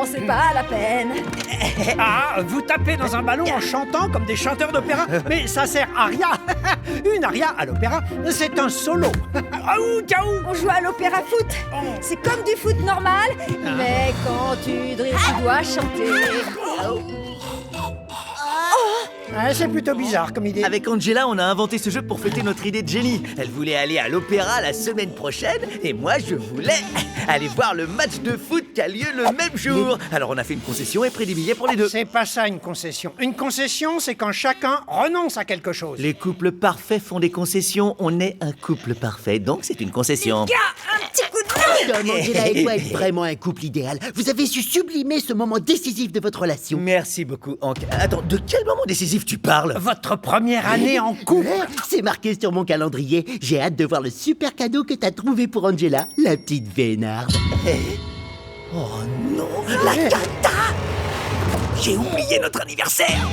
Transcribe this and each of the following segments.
Non, c'est pas la peine. Ah, vous tapez dans un ballon en chantant comme des chanteurs d'opéra. Mais ça sert à rien. Une aria à l'opéra, c'est un solo. Aou, ciao. On joue à l'opéra foot. C'est comme du foot normal, mais quand tu drilles, tu dois chanter. Ah, c'est plutôt bizarre comme idée. Avec Angela, on a inventé ce jeu pour fêter notre idée de génie. Elle voulait aller à l'opéra la semaine prochaine, et moi, je voulais aller voir le match de foot qui a lieu le même jour. Alors on a fait une concession et pris des billets pour les deux. C'est pas ça une concession. Une concession, c'est quand chacun renonce à quelque chose. Les couples parfaits font des concessions. On est un couple parfait, donc c'est une concession. Un petit coup de main. Tom, Angela et toi êtes vraiment un couple idéal. Vous avez su sublimer ce moment décisif de votre relation. Merci beaucoup, Hank. Attends, de quel moment décisif tu parles? Votre première année en couple. C'est marqué sur mon calendrier. J'ai hâte de voir le super cadeau que t'as trouvé pour Angela, la petite vénarde. Oh non, la cata! J'ai oublié notre anniversaire!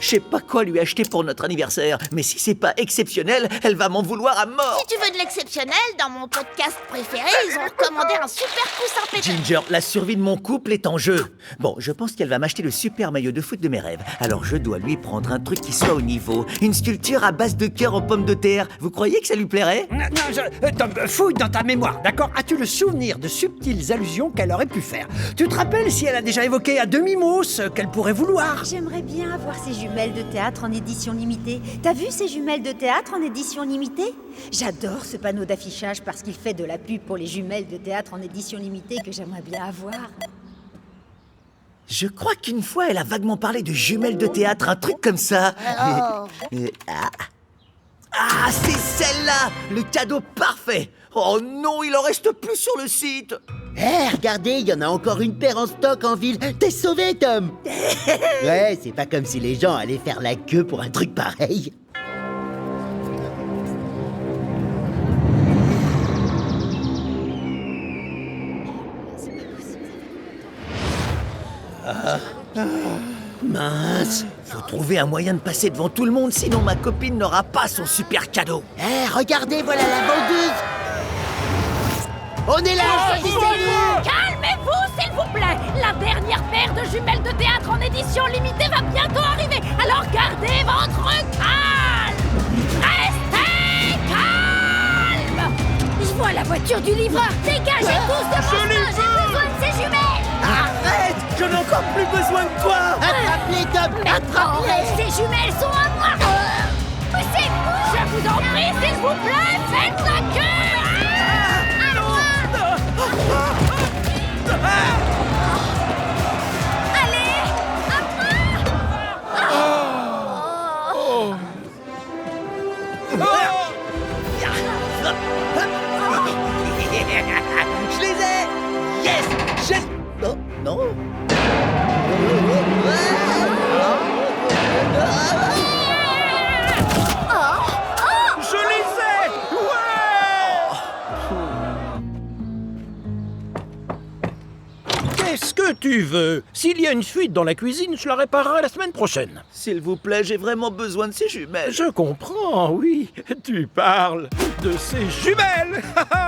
Je sais pas quoi lui acheter pour notre anniversaire, mais si c'est pas exceptionnel, elle va m'en vouloir à mort. Si tu veux de l'exceptionnel, dans mon podcast préféré, ils ont recommandé un super coussin pétant. Ginger, la survie de mon couple est en jeu. Bon, je pense qu'elle va m'acheter le super maillot de foot de mes rêves. Alors je dois lui prendre un truc qui soit au niveau. Une sculpture à base de cœur en pommes de terre. Vous croyez que ça lui plairait? Non, Tom, fouille dans ta mémoire, d'accord? As-tu le souvenir de subtiles allusions qu'elle aurait pu faire? Tu te rappelles si elle a déjà évoqué à demi-mot ce qu'elle pourrait vouloir? J'aimerais bien avoir ces jumelles de théâtre en édition limitée. T'as vu ces jumelles de théâtre en édition limitée? J'adore ce panneau d'affichage parce qu'il fait de la pub pour les jumelles de théâtre en édition limitée que j'aimerais bien avoir. Je crois qu'une fois, elle a vaguement parlé de jumelles de théâtre, un truc comme ça. Ah, c'est celle-là! Le cadeau parfait! Oh non, il en reste plus sur le site! Regardez, il y en a encore une paire en stock en ville. T'es sauvé, Tom. Ouais, c'est pas comme si les gens allaient faire la queue pour un truc pareil. Mince! Faut trouver un moyen de passer devant tout le monde, sinon ma copine n'aura pas son super cadeau. Regardez, voilà la vendeuse. On est là, Calmez-vous, s'il vous plaît. La dernière paire de jumelles de théâtre en édition limitée va bientôt arriver. Alors gardez votre calme. Restez calme. Je vois la voiture du livreur. Dégagez tous de mon chemin. J'ai besoin de ces jumelles. Arrête! J'en ai encore plus besoin de toi! Attrape-les, Tom. Attrape-les. Ces jumelles sont à moi. Poussez-vous. Je vous en prie, s'il vous plaît, faites la queue. À moi. Allez, à Je les ai! Yes! Non, non. Je les ai! Ouais! Qu'est-ce que tu veux? S'il y a une fuite dans la cuisine, je la réparerai la semaine prochaine. S'il vous plaît, j'ai vraiment besoin de ces jumelles. Je comprends, oui. Tu parles de ces jumelles.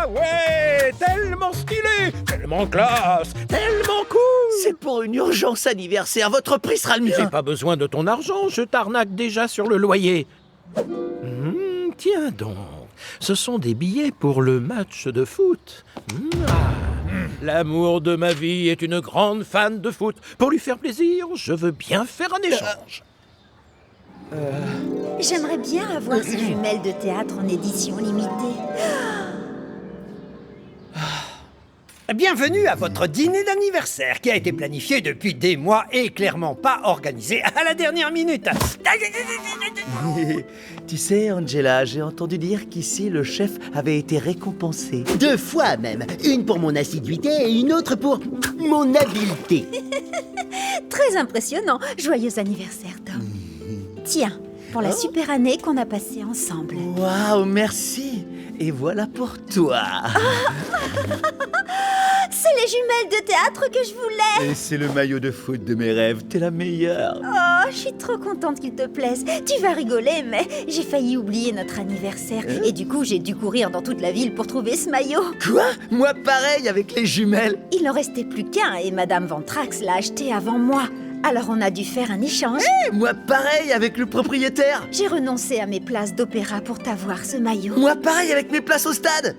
Ouais, tellement stylé, tellement classe, tellement cool. C'est pour une urgence anniversaire. Votre prix sera le J'ai mien. pas besoin de ton argent, je t'arnaque déjà sur le loyer. Tiens donc, ce sont des billets pour le match de foot. L'amour de ma vie est une grande fan de foot. Pour lui faire plaisir, je veux bien faire un échange. J'aimerais bien avoir ces jumelles de théâtre en édition limitée. Bienvenue à votre dîner d'anniversaire qui a été planifié depuis des mois et clairement pas organisé à la dernière minute. Tu sais, Angela, j'ai entendu dire qu'ici, le chef avait été récompensé. 2 fois même. Une pour mon assiduité et une autre pour mon habileté. Très impressionnant. Joyeux anniversaire, Tom. Tiens, pour la super année qu'on a passée ensemble. Waouh, merci. Et voilà pour toi. C'est les jumelles de théâtre que je voulais. Et c'est le maillot de foot de mes rêves, t'es la meilleure. Oh, je suis trop contente qu'il te plaise. Tu vas rigoler, mais j'ai failli oublier notre anniversaire. Et du coup, j'ai dû courir dans toute la ville pour trouver ce maillot. Quoi? Moi pareil avec les jumelles. Il n'en restait plus qu'un et Madame Ventrax l'a acheté avant moi. Alors on a dû faire un échange. Et moi pareil avec le propriétaire. J'ai renoncé à mes places d'opéra pour t'avoir ce maillot. Moi pareil avec mes places au stade.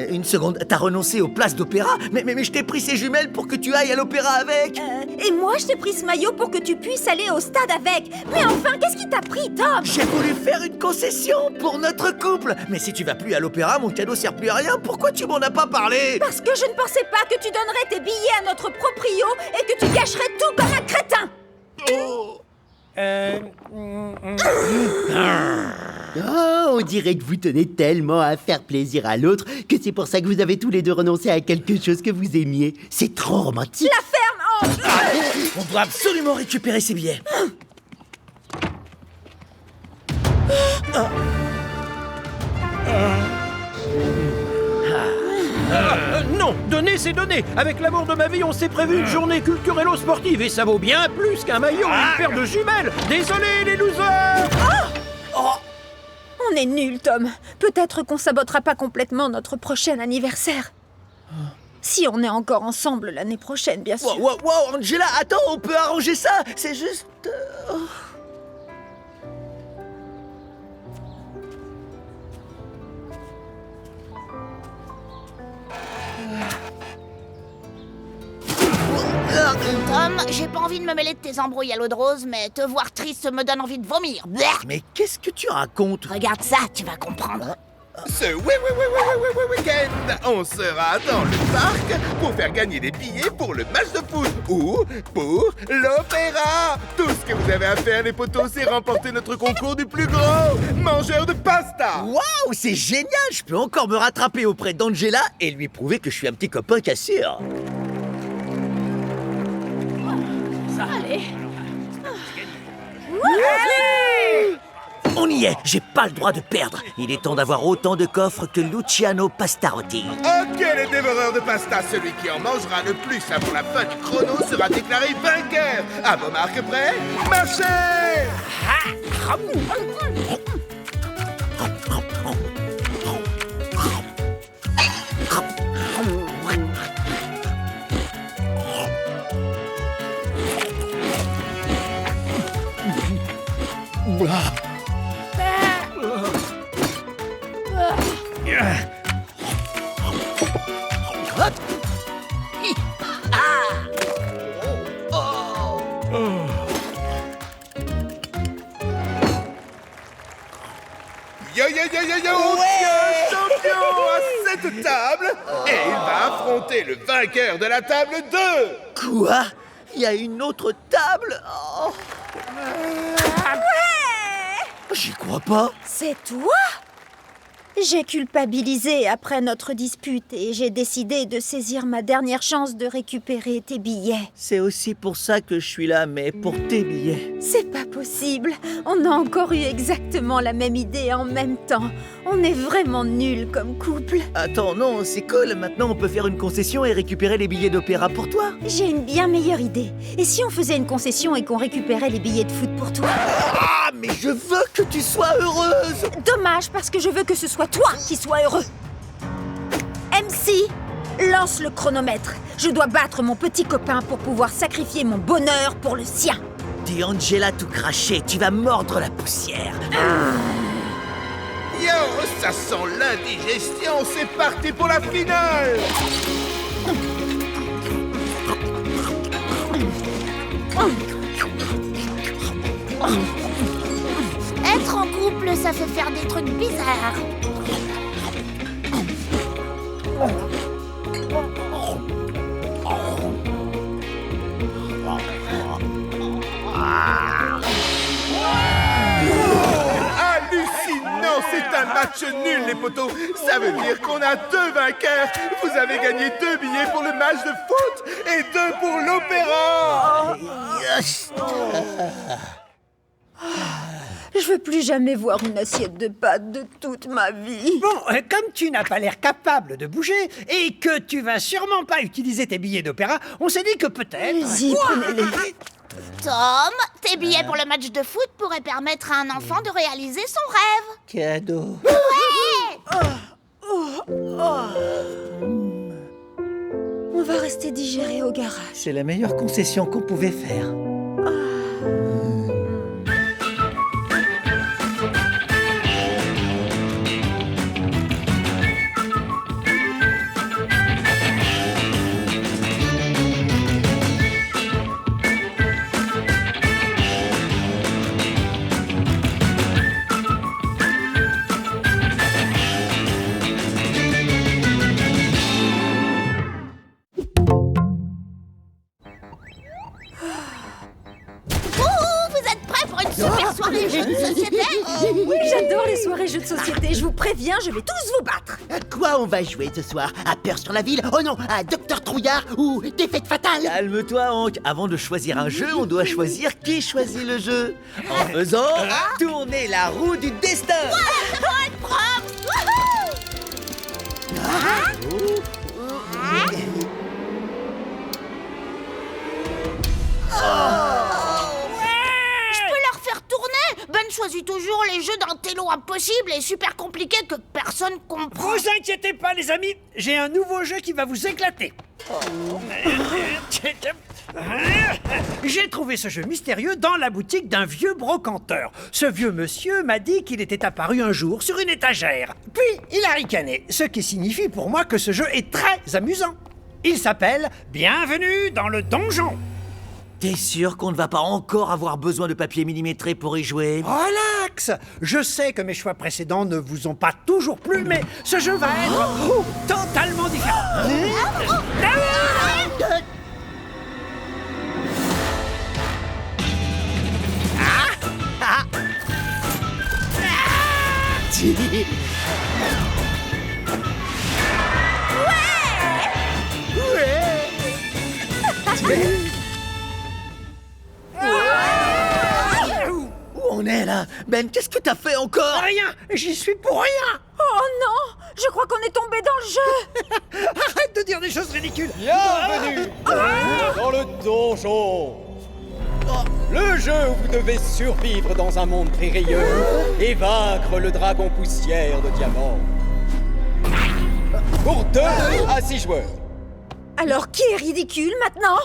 Une seconde, t'as renoncé aux places d'opéra? Mais je t'ai pris ces jumelles pour que tu ailles à l'opéra avec. Et moi, je t'ai pris ce maillot pour que tu puisses aller au stade avec. Mais enfin, qu'est-ce qui t'a pris, Tom? J'ai voulu faire une concession pour notre couple. Mais si tu vas plus à l'opéra, mon cadeau sert plus à rien. Pourquoi tu m'en as pas parlé? Parce que je ne pensais pas que tu donnerais tes billets à notre proprio et que tu gâcherais tout comme un crétin. Oh, on dirait que vous tenez tellement à faire plaisir à l'autre que c'est pour ça que vous avez tous les deux renoncé à quelque chose que vous aimiez. C'est trop romantique. La ferme, oh. On doit absolument récupérer ces billets. Non, donner c'est donner. Avec l'amour de ma vie, on s'est prévu une journée culturello-sportive et ça vaut bien plus qu'un maillot et une paire de jumelles. Désolé les losers. On est nuls, Tom. Peut-être qu'on sabotera pas complètement notre prochain anniversaire. Si on est encore ensemble l'année prochaine, bien sûr. Wow, Angela, attends, on peut arranger ça. C'est juste... Tom, j'ai pas envie de me mêler de tes embrouilles à l'eau de rose, mais te voir triste me donne envie de vomir. Blech. Mais qu'est-ce que tu racontes? Regarde ça, tu vas comprendre. Ce week-end, on sera dans le parc pour faire gagner des billets pour le match de foot ou pour l'opéra. Tout ce que vous avez à faire, les potos, c'est remporter notre concours du plus gros mangeur de pasta. Waouh, c'est génial. Je peux encore me rattraper auprès d'Angela et lui prouver que je suis un petit copain cassure. Allez. On y est, j'ai pas le droit de perdre. Il est temps d'avoir autant de coffres que Luciano Pastarotti. Ok, les dévoreurs de pasta, celui qui en mangera le plus avant la fin du chrono sera déclaré vainqueur. À vos marques prêts, marchez! Yo, champion à cette table et il va affronter le vainqueur de la table 2. Quoi? Il y a une autre table? Oh. J'y crois pas. C'est toi? J'ai culpabilisé après notre dispute et j'ai décidé de saisir ma dernière chance de récupérer tes billets. C'est aussi pour ça que je suis là, mais pour tes billets. C'est pas possible. On a encore eu exactement la même idée en même temps. On est vraiment nuls comme couple. Attends, non, c'est cool. Maintenant, on peut faire une concession et récupérer les billets d'opéra pour toi. J'ai une bien meilleure idée. Et si on faisait une concession et qu'on récupérait les billets de foot pour toi? Ah, mais je veux que tu sois heureuse. Dommage, parce que je veux que ce soit toi qui sois heureux. MC, lance le chronomètre. Je dois battre mon petit copain pour pouvoir sacrifier mon bonheur pour le sien. Dis Angela tout craché, tu vas mordre la poussière. Yo, ça sent l'indigestion, c'est parti pour la finale. Être en couple, ça fait faire des trucs bizarres. Hallucinant, c'est un match nul les potos. Ça veut dire qu'on a 2 vainqueurs. Vous avez gagné 2 billets pour le match de foot et 2 pour l'opéra. Je veux plus jamais voir une assiette de pâtes de toute ma vie. Bon, comme tu n'as pas l'air capable de bouger et que tu vas sûrement pas utiliser tes billets d'opéra, on s'est dit que peut-être... Allez-y, prenez-les. Tom, tes billets pour le match de foot pourraient permettre à un enfant de réaliser son rêve. Cadeau. On va rester digéré au garage. C'est la meilleure concession qu'on pouvait faire. Vous êtes prêts pour une super soirée jeux de société? Oui, j'adore les soirées jeux de société. Je vous préviens, je vais tous vous battre. À quoi on va jouer ce soir? À Peur sur la ville? Oh non, à Docteur Trouillard ou Défaite fatale? Calme-toi, Hank. Avant de choisir un jeu, on doit choisir qui choisit le jeu. En faisant tourner la roue du destin. Je peux leur faire tourner. Ben choisit toujours les jeux d'un télo impossible et super compliqués que personne comprend. Vous inquiétez pas, les amis, j'ai un nouveau jeu qui va vous éclater. J'ai trouvé ce jeu mystérieux dans la boutique d'un vieux brocanteur. Ce vieux monsieur m'a dit qu'il était apparu un jour sur une étagère. Puis il a ricané, ce qui signifie pour moi que ce jeu est très amusant. Il s'appelle Bienvenue dans le donjon. T'es sûr qu'on ne va pas encore avoir besoin de papier millimétré pour y jouer? Relax! Je sais que mes choix précédents ne vous ont pas toujours plu, mais ce jeu va être totalement différent. Où on est là? Ben, qu'est-ce que t'as fait encore? Rien! J'y suis pour rien! Oh non, je crois qu'on est tombé dans le jeu. Arrête de dire des choses ridicules! Bienvenue dans le donjon. Le jeu où vous devez survivre dans un monde périlleux et vaincre le dragon poussière de diamant. Pour 2 à 6 joueurs. Alors qui est ridicule maintenant?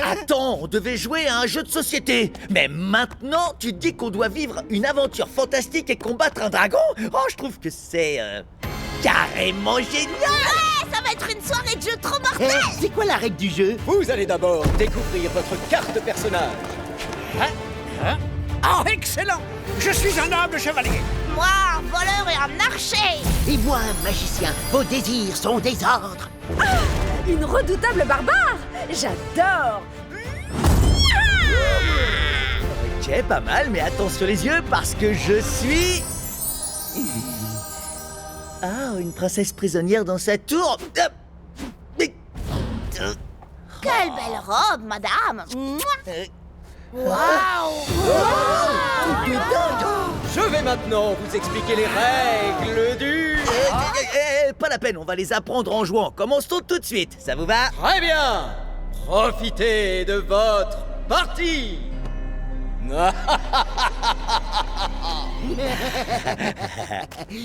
Attends, on devait jouer à un jeu de société. Mais maintenant, tu dis qu'on doit vivre une aventure fantastique et combattre un dragon? Oh, je trouve que c'est carrément génial. Ouais, ça va être une soirée de jeu trop mortelle. C'est quoi la règle du jeu? Vous allez d'abord découvrir votre carte personnage. Oh, excellent! Je suis un noble chevalier! Moi, un voleur et un archer. Et moi, un magicien, vos désirs sont des ordres. Une redoutable barbare. J'adore. Ok, pas mal, mais attention les yeux parce que je suis... Ah, une princesse prisonnière dans sa tour. Mais... Quelle belle robe, madame. Euh, Waouh. Je vais maintenant vous expliquer les règles du... pas la peine, on va les apprendre en jouant. Commençons tout de suite, ça vous va? Très bien. Profitez de votre partie.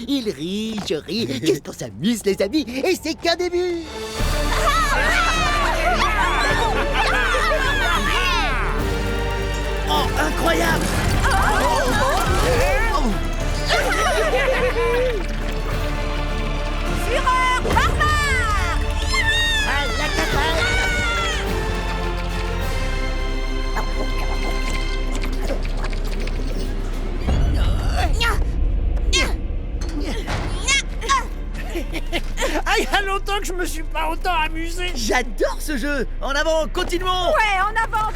Il rit, je ris. Qu'est-ce qu'on s'amuse, les amis? Et c'est qu'un début. Oh, incroyable! Fureur barbare. Ah, il y a longtemps que je me suis pas autant amusé! J'adore ce jeu! En avant, continuons! Ouais, en avant.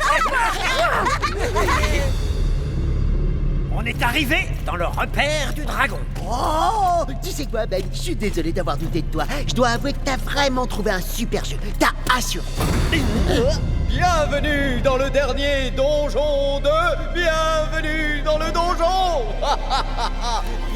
On est arrivé dans le repère du dragon. Oh, tu sais quoi, Ben? Je suis désolé d'avoir douté de toi. Je dois avouer que t'as vraiment trouvé un super jeu. T'as assuré. Bienvenue dans le dernier donjon de Bienvenue dans le donjon.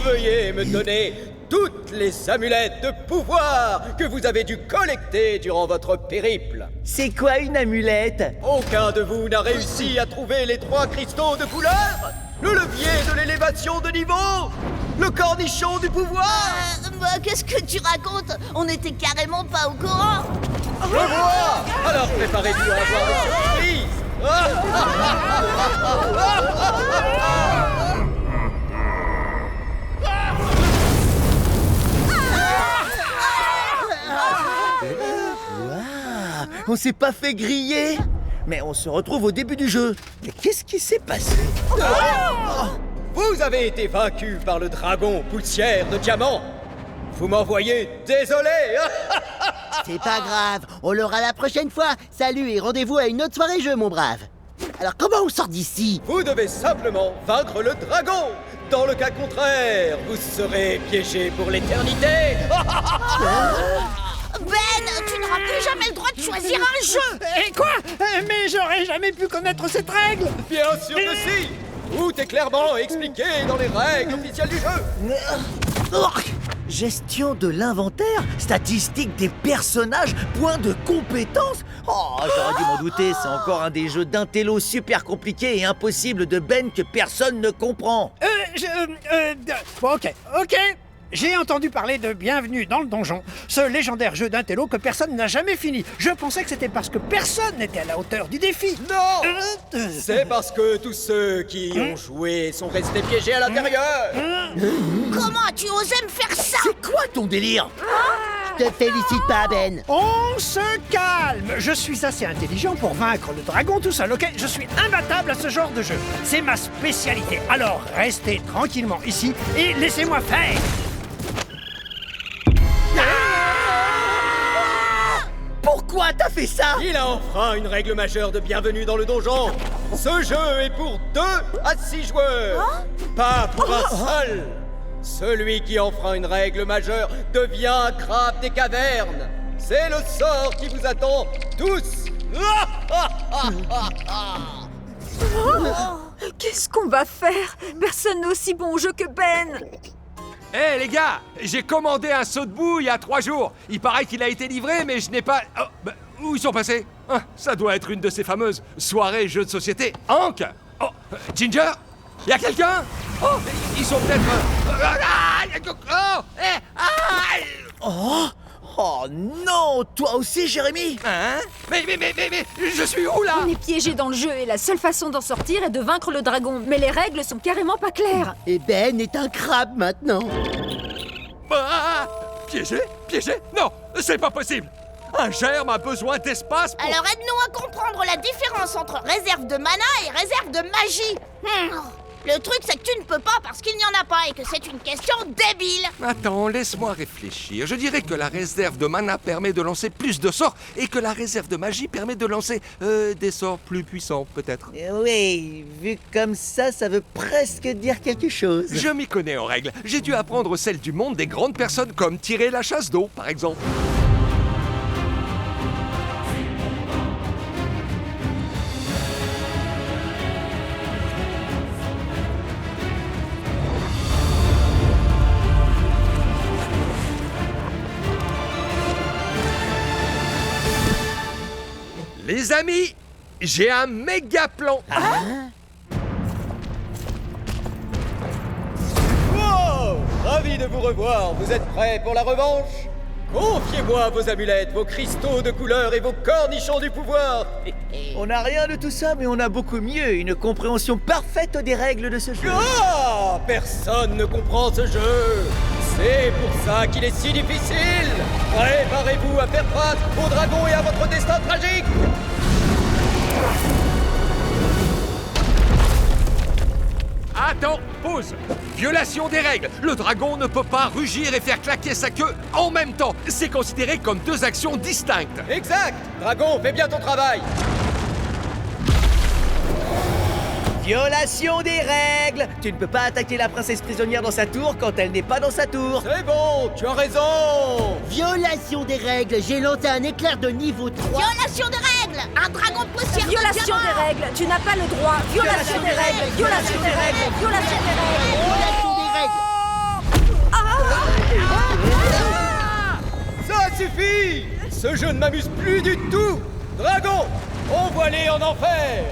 Veuillez me donner toutes les amulettes de pouvoir que vous avez dû collecter durant votre périple. C'est quoi une amulette? Aucun de vous n'a réussi à trouver les 3 cristaux de couleur, le levier de l'élévation de niveau, le cornichon du pouvoir. Qu'est-ce que tu racontes? On était carrément pas au courant. Je vois. Alors préparez-vous à avoir des surprises. On s'est pas fait griller. Mais on se retrouve au début du jeu. Mais qu'est-ce qui s'est passé? Vous avez été vaincu par le dragon poussière de diamant. Vous m'envoyez désolé. C'est pas grave, on l'aura la prochaine fois. Salut et rendez-vous à une autre soirée jeu, mon brave. Alors comment on sort d'ici? Vous devez simplement vaincre le dragon. Dans le cas contraire, vous serez piégé pour l'éternité. Ben, tu n'auras plus jamais le droit de choisir un jeu. Et quoi? Mais j'aurais jamais pu connaître cette règle. Bien sûr que si. Tout est clairement expliqué dans les règles officielles du jeu. Gestion de l'inventaire, statistiques des personnages, points de compétences. Oh, j'aurais dû m'en douter, c'est encore un des jeux d'intello super compliqués et impossibles de Ben que personne ne comprend. Bon, ok. J'ai entendu parler de Bienvenue dans le donjon, ce légendaire jeu d'intello que personne n'a jamais fini. Je pensais que c'était parce que personne n'était à la hauteur du défi. Non. C'est parce que tous ceux qui ont joué sont restés piégés à l'intérieur. Comment as-tu osé me faire ça? C'est quoi ton délire? Je te félicite pas, Ben. On se calme. Je suis assez intelligent pour vaincre le dragon tout seul, ok? Je suis imbattable à ce genre de jeu. C'est ma spécialité. Alors, restez tranquillement ici et laissez-moi faire. Pourquoi t'as fait ça? Il a enfreint une règle majeure de Bienvenue dans le donjon. Ce jeu est pour 2 à 6 joueurs, pas pour un seul. Celui qui enfreint une règle majeure devient un crabe des cavernes. C'est le sort qui vous attend tous. Qu'est-ce qu'on va faire? Personne n'est aussi bon au jeu que Ben. Hé les gars, j'ai commandé un seau de boue il y a 3 jours. Il paraît qu'il a été livré, mais je n'ai pas... Oh, bah, où ils sont passés? Ça doit être une de ces fameuses soirées jeux de société. Hank? Oh, Ginger? Y a quelqu'un? Oh, ils sont peut-être... Oh non, toi aussi, Jérémy? Hein? Mais, je suis où là? On est piégé dans le jeu et la seule façon d'en sortir est de vaincre le dragon. Mais les règles sont carrément pas claires. Et Ben est un crabe maintenant. Piégé? Non, c'est pas possible. Un germe a besoin d'espace pour... Alors aide-nous à comprendre la différence entre réserve de mana et réserve de magie. Le truc, c'est que tu ne peux pas parce qu'il n'y en a pas et que c'est une question débile. Attends, laisse-moi réfléchir. Je dirais que la réserve de mana permet de lancer plus de sorts et que la réserve de magie permet de lancer des sorts plus puissants, peut-être. Oui, vu comme ça veut presque dire quelque chose. Je m'y connais en règle. J'ai dû apprendre celle du monde des grandes personnes comme tirer la chasse d'eau, par exemple. Les amis, j'ai un méga plan. Wow! Ravi de vous revoir. Vous êtes prêts pour la revanche? Confiez-moi vos amulettes, vos cristaux de couleur et vos cornichons du pouvoir. On n'a rien de tout ça, mais on a beaucoup mieux. Une compréhension parfaite des règles de ce jeu. Ah! Personne ne comprend ce jeu. C'est pour ça qu'il est si difficile. Préparez-vous à faire face au dragon et à votre destin tragique. Attends, pause. Violation des règles. Le dragon ne peut pas rugir et faire claquer sa queue en même temps. C'est considéré comme 2 actions distinctes. Exact. Dragon, fais bien ton travail. Violation des règles. Tu ne peux pas attaquer la princesse prisonnière dans sa tour quand elle n'est pas dans sa tour. C'est bon, tu as raison. Violation des règles, j'ai lancé un éclair de niveau 3. Violation de règles. Un dragon poussière de Violation diamant. des règles, tu n'as pas le droit. Violation des règles, violation des règles, violation des règles. Violation des règles. Ça suffit. Ce jeu ne m'amuse plus du tout. Dragon, envoie-les en enfer.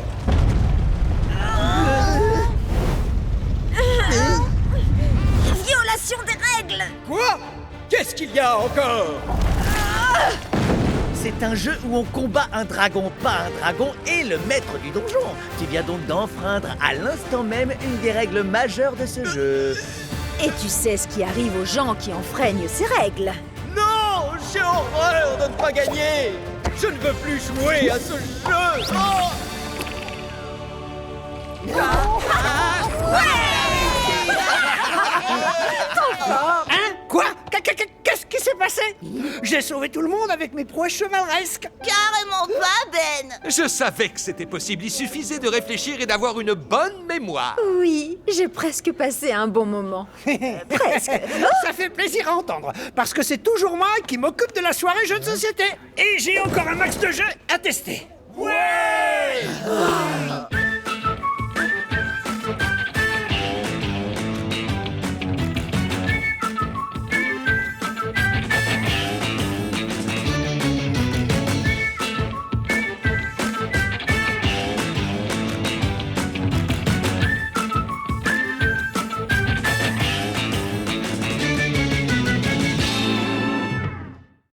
Violation des règles. Quoi? Qu'est-ce qu'il y a encore? C'est un jeu où on combat un dragon, pas un dragon et le maître du donjon. Tu viens donc d'enfreindre à l'instant même une des règles majeures de ce jeu. Et tu sais ce qui arrive aux gens qui enfreignent ces règles. Non, j'ai horreur de ne pas gagner. Je ne veux plus jouer à ce jeu. Oh. Hein? Quoi? Qu'est-ce qui s'est passé? J'ai sauvé tout le monde avec mes prouesses chevaleresques. Carrément pas, Ben. Je savais que c'était possible, il suffisait de réfléchir et d'avoir une bonne mémoire. Oui, j'ai presque passé un bon moment. Presque. Ça fait plaisir à entendre, parce que c'est toujours moi qui m'occupe de la soirée jeux de société. Et j'ai encore un max de jeux à tester. Ouais!